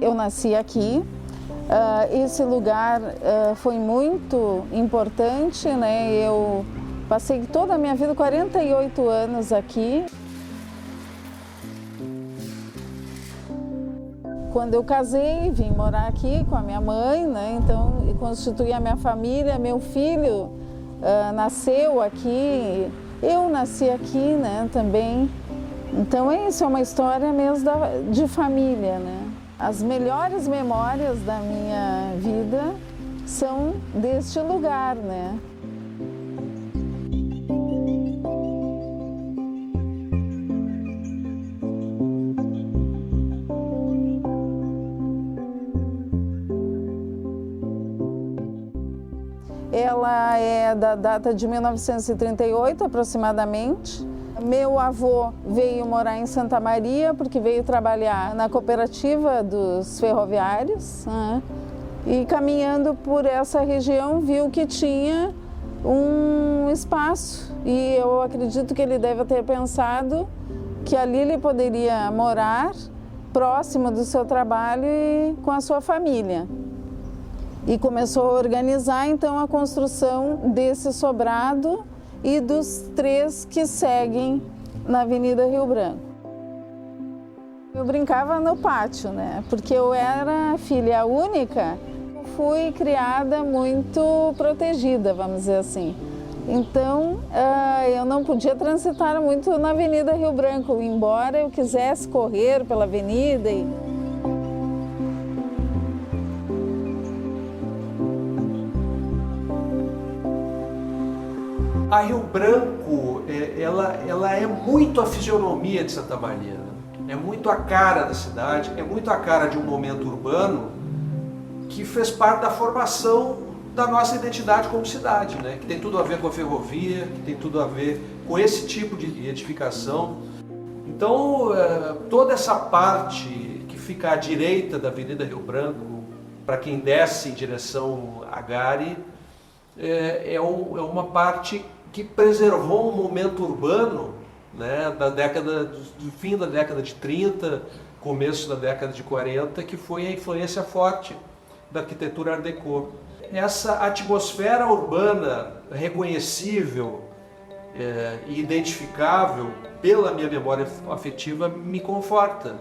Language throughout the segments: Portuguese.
eu nasci aqui. Esse lugar foi muito importante, né? Eu passei toda a minha vida, 48 anos aqui. Quando eu casei, vim morar aqui com a minha mãe, né? Então, constituí a minha família. Meu filho nasceu aqui, eu nasci aqui, né? Também. Então, isso é uma história mesmo de família, né? As melhores memórias da minha vida são deste lugar, né? Ela é da data de 1938, aproximadamente. Meu avô veio morar em Santa Maria, porque veio trabalhar na cooperativa dos ferroviários, né? E caminhando por essa região viu que tinha um espaço e eu acredito que ele deve ter pensado que ali ele poderia morar próximo do seu trabalho e com a sua família. E começou a organizar então a construção desse sobrado e dos 3 que seguem na Avenida Rio Branco. Eu brincava no pátio, né? Porque eu era filha única, fui criada muito protegida, vamos dizer assim. Então, eu não podia transitar muito na Avenida Rio Branco, embora eu quisesse correr pela avenida. A Rio Branco, ela é muito a fisionomia de Santa Maria, né? É muito a cara da cidade, é muito a cara de um momento urbano que fez parte da formação da nossa identidade como cidade, né? Que tem tudo a ver com a ferrovia, que tem tudo a ver com esse tipo de edificação. Então, toda essa parte que fica à direita da Avenida Rio Branco, para quem desce em direção a Gari, é uma parte que preservou um momento urbano, né, do fim da década de 30, começo da década de 40, que foi a influência forte da arquitetura Art Deco. Essa atmosfera urbana reconhecível e identificável pela minha memória afetiva me conforta.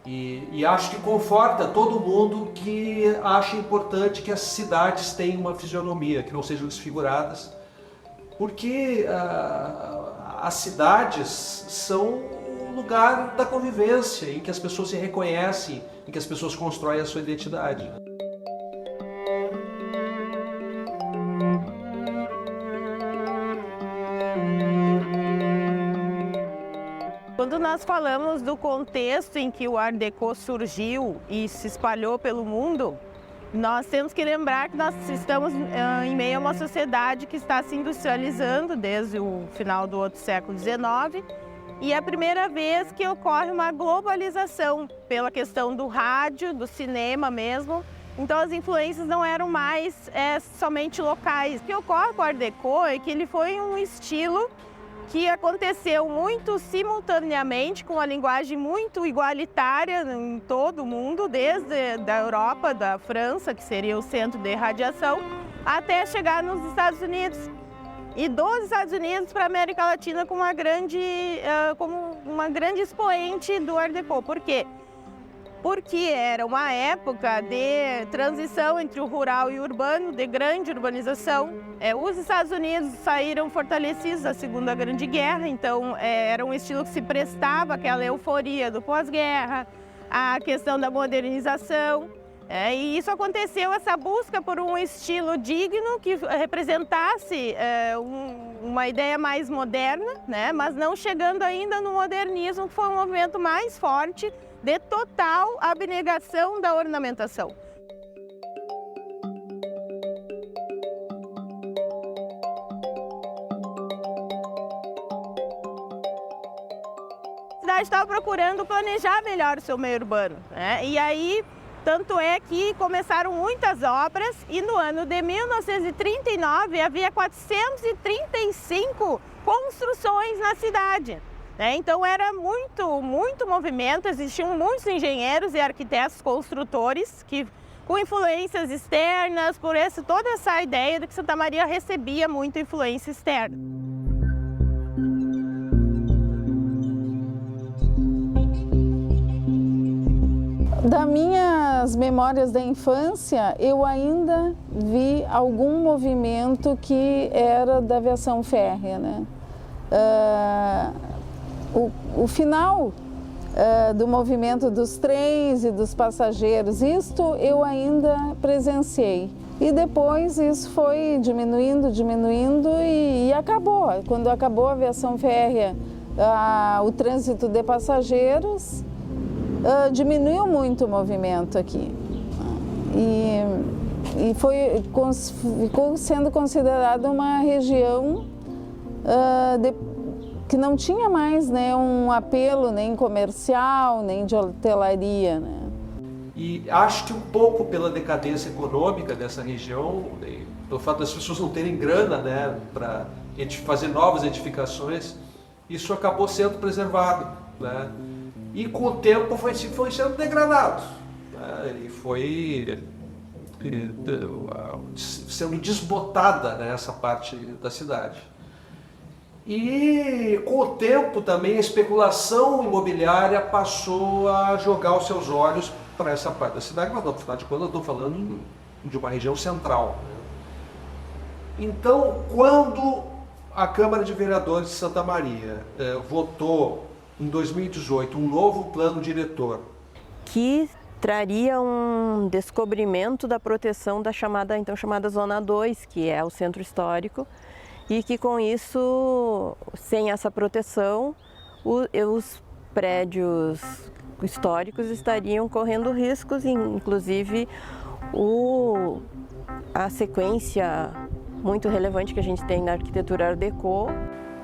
E acho que conforta todo mundo que acha importante que as cidades tenham uma fisionomia, que não sejam desfiguradas, porque as cidades são o lugar da convivência, em que as pessoas se reconhecem, em que as pessoas constroem a sua identidade. Quando nós falamos do contexto em que o Art Deco surgiu e se espalhou pelo mundo, nós temos que lembrar que nós estamos em meio a uma sociedade que está se industrializando desde o final do outro século XIX e é a primeira vez que ocorre uma globalização pela questão do rádio, do cinema mesmo. Então as influências não eram mais somente locais. O que ocorre com o Art Deco é que ele foi um estilo que aconteceu muito simultaneamente, com uma linguagem muito igualitária em todo o mundo, desde da Europa, da França, que seria o centro de radiação, até chegar nos Estados Unidos. E dos Estados Unidos para a América Latina como uma grande expoente do Art Deco. Por quê? Porque era uma época de transição entre o rural e o urbano, de grande urbanização. Os Estados Unidos saíram fortalecidos da Segunda Grande Guerra, então era um estilo que se prestava àquela euforia do pós-guerra, a questão da modernização. E isso aconteceu, essa busca por um estilo digno que representasse uma ideia mais moderna, né? Mas não chegando ainda no modernismo, que foi um movimento mais forte de total abnegação da ornamentação. A cidade estava procurando planejar melhor o seu meio urbano, né? E aí, tanto é que começaram muitas obras e no ano de 1939 havia 435 construções na cidade. né? Então era muito movimento, existiam muitos engenheiros e arquitetos construtores que com influências externas, toda essa ideia de que Santa Maria recebia muita influência externa. Das minhas memórias da infância, eu ainda vi algum movimento que era da aviação férrea, né? O final do movimento dos trens e dos passageiros, isto eu ainda presenciei. E depois isso foi diminuindo e acabou. Quando acabou a aviação férrea, o trânsito de passageiros, diminuiu muito o movimento aqui. E ficou sendo considerada uma região que não tinha mais, né, um apelo nem comercial, nem de hotelaria, né? E acho que um pouco pela decadência econômica dessa região, pelo fato das pessoas não terem grana, né, para fazer novas edificações, isso acabou sendo preservado, né? E com o tempo foi sendo degradado, né? E foi sendo desbotada, né, essa parte da cidade. E com o tempo também a especulação imobiliária passou a jogar os seus olhos para essa parte da cidade, mas afinal de contas eu estou falando de uma região central, né? Então, quando a Câmara de Vereadores de Santa Maria votou em 2018 um novo plano diretor que traria um descobrimento da proteção da então chamada Zona 2, que é o centro histórico, e que com isso, sem essa proteção, os prédios históricos estariam correndo riscos, inclusive a sequência muito relevante que a gente tem na arquitetura Art Deco.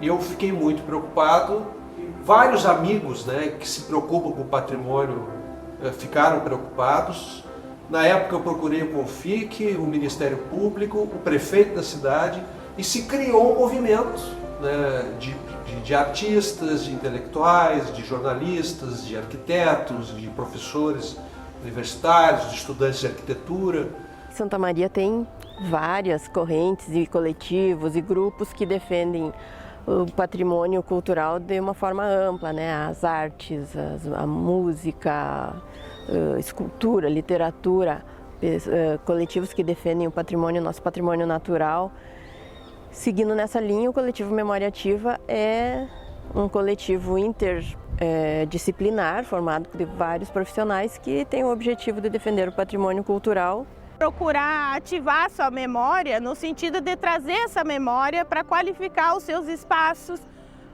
Eu fiquei muito preocupado, vários amigos, né, que se preocupam com o patrimônio ficaram preocupados. Na época eu procurei o CONFIC, o Ministério Público, o prefeito da cidade, e se criou um movimento, né, de artistas, de intelectuais, de jornalistas, de arquitetos, de professores universitários, de estudantes de arquitetura. Santa Maria tem várias correntes e coletivos e grupos que defendem o patrimônio cultural de uma forma ampla, né? As artes, a música, escultura, literatura, coletivos que defendem o patrimônio, nosso patrimônio natural. Seguindo nessa linha, o coletivo Memória Ativa é um coletivo interdisciplinar, formado de vários profissionais que tem o objetivo de defender o patrimônio cultural. Procurar ativar sua memória no sentido de trazer essa memória para qualificar os seus espaços,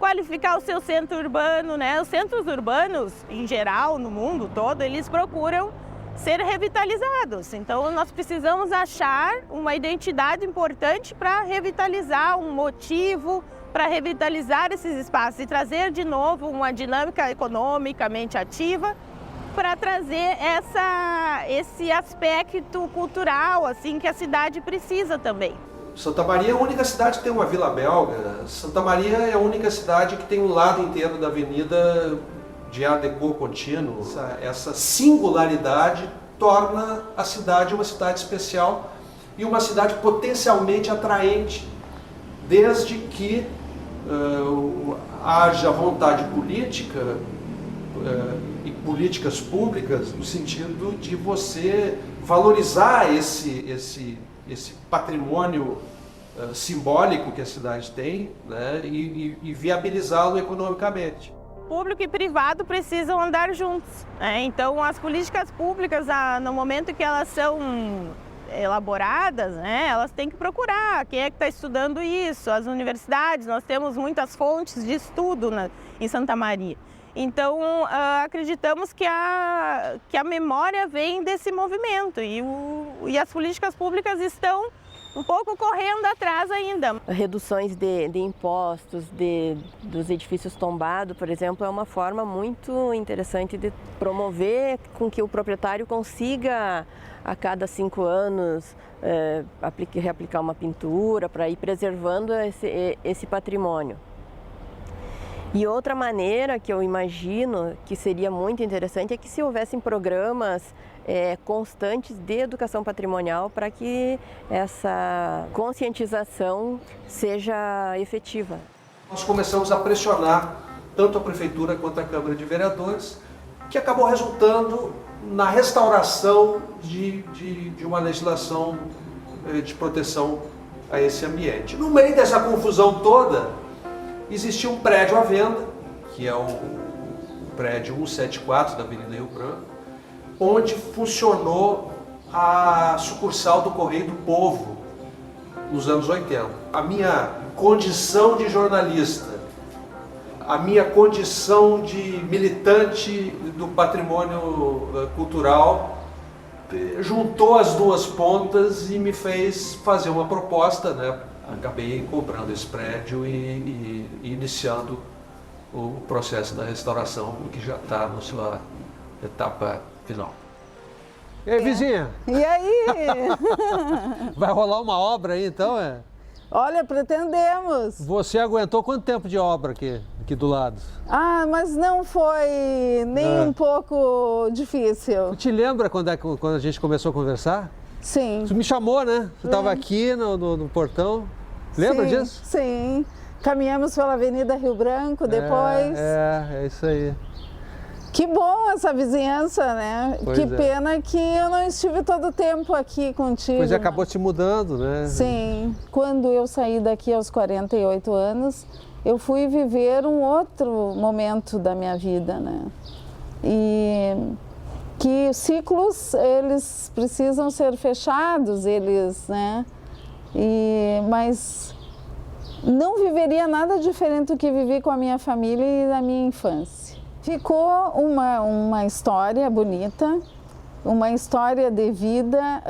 qualificar o seu centro urbano, né? Os centros urbanos, em geral, no mundo todo, eles procuram ser revitalizados. Então nós precisamos achar uma identidade importante para revitalizar, um motivo para revitalizar esses espaços e trazer de novo uma dinâmica economicamente ativa para trazer esse aspecto cultural assim que a cidade precisa também. Santa Maria é a única cidade que tem uma Vila Belga. Santa Maria é a única cidade que tem um lado inteiro da avenida de Art Deco contínuo. Essa singularidade torna a cidade uma cidade especial e uma cidade potencialmente atraente, desde que haja vontade política e políticas públicas no sentido de você valorizar esse patrimônio simbólico que a cidade tem, né, e viabilizá-lo economicamente. Público e privado precisam andar juntos, né? Então as políticas públicas, no momento que elas são elaboradas, né, elas têm que procurar quem é que está estudando isso, as universidades, nós temos muitas fontes de estudo em Santa Maria. Então acreditamos que a memória vem desse movimento e as políticas públicas estão um pouco correndo atrás ainda. Reduções de impostos dos edifícios tombados, por exemplo, é uma forma muito interessante de promover com que o proprietário consiga, a cada 5 anos, reaplicar uma pintura para ir preservando esse patrimônio. E outra maneira que eu imagino que seria muito interessante é que se houvessem programas constantes de educação patrimonial para que essa conscientização seja efetiva. Nós começamos a pressionar tanto a Prefeitura quanto a Câmara de Vereadores, que acabou resultando na restauração de uma legislação de proteção a esse ambiente. No meio dessa confusão toda, existia um prédio à venda, que é o prédio 174 da Avenida Rio Branco, onde funcionou a sucursal do Correio do Povo nos anos 80. A minha condição de jornalista, a minha condição de militante do patrimônio cultural juntou as duas pontas e me fez fazer uma proposta, né? Acabei comprando esse prédio e iniciando o processo da restauração, que já está na sua etapa final. E aí, vizinha? E aí? Vai rolar uma obra aí, então, Olha, pretendemos. Você aguentou quanto tempo de obra aqui do lado? Ah, mas não foi nem um pouco difícil. Tu te lembra quando a gente começou a conversar? Sim. Tu me chamou, né? Tu estava aqui no portão. Lembra Sim, disso? Sim. Caminhamos pela Avenida Rio Branco depois. É isso aí. Que bom essa vizinhança, né? Pois que é. pena que eu não estive todo o tempo aqui contigo. Pois acabou te mudando, né? Sim. Quando eu saí daqui aos 48 anos, eu fui viver um outro momento da minha vida, né? E que ciclos, eles precisam ser fechados, né? Mas não viveria nada diferente do que vivi com a minha família e da minha infância. Ficou uma história bonita, uma história de vida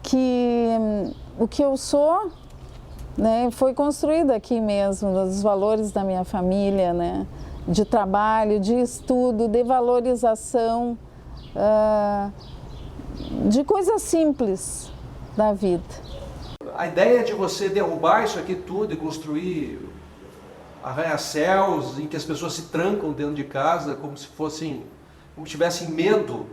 que o que eu sou, né, foi construído aqui mesmo, dos valores da minha família, né, de trabalho, de estudo, de valorização, de coisas simples da vida. A ideia de você derrubar isso aqui tudo e construir arranha-céus em que as pessoas se trancam dentro de casa como se tivessem medo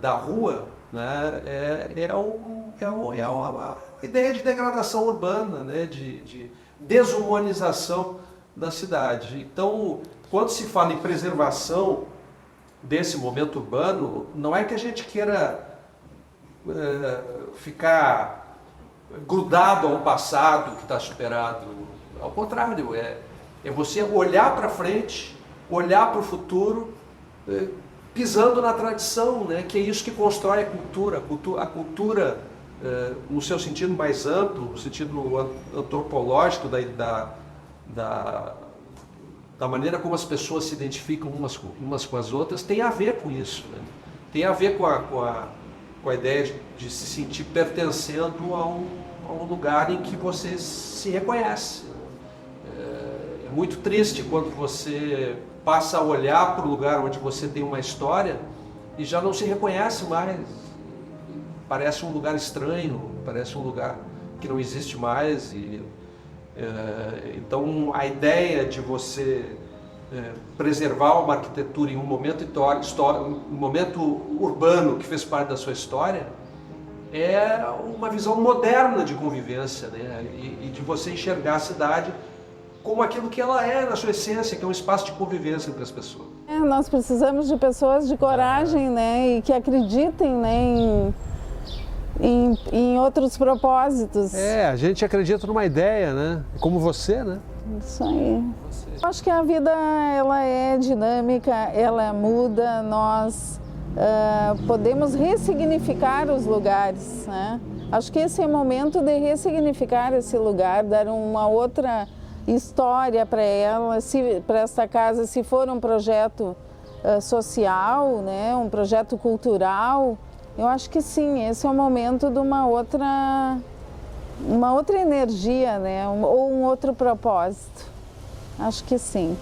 da rua, né? É uma ideia de degradação urbana, né? De desumanização da cidade. Então, quando se fala em preservação desse momento urbano, não é que a gente queira ficar grudado a um passado que está superado. Ao contrário, é você olhar para frente, olhar para o futuro, pisando na tradição, né? Que é isso que constrói a cultura. A cultura, no seu sentido mais amplo, no sentido antropológico da maneira como as pessoas se identificam umas com as outras, tem a ver com isso, né? Tem a ver com a ideia de se sentir pertencendo a um lugar em que você se reconhece. É muito triste quando você passa a olhar para o lugar onde você tem uma história e já não se reconhece mais. Parece um lugar estranho, parece um lugar que não existe mais. Então a ideia de você preservar uma arquitetura em um momento um momento urbano que fez parte da sua história é uma visão moderna de convivência, né? E de você enxergar a cidade como aquilo que ela é na sua essência, que é um espaço de convivência entre as pessoas. Nós precisamos de pessoas de coragem, né, e que acreditem, né, em outros propósitos. A gente acredita numa ideia, né? Como você, né? Isso aí. Eu acho que a vida, ela é dinâmica, ela muda, nós podemos ressignificar os lugares, né? Acho que esse é o momento de ressignificar esse lugar, dar uma outra história para ela, para essa casa, se for um projeto social, né, um projeto cultural, eu acho que sim, esse é o momento de uma outra energia, né, ou um outro propósito. Acho que sim.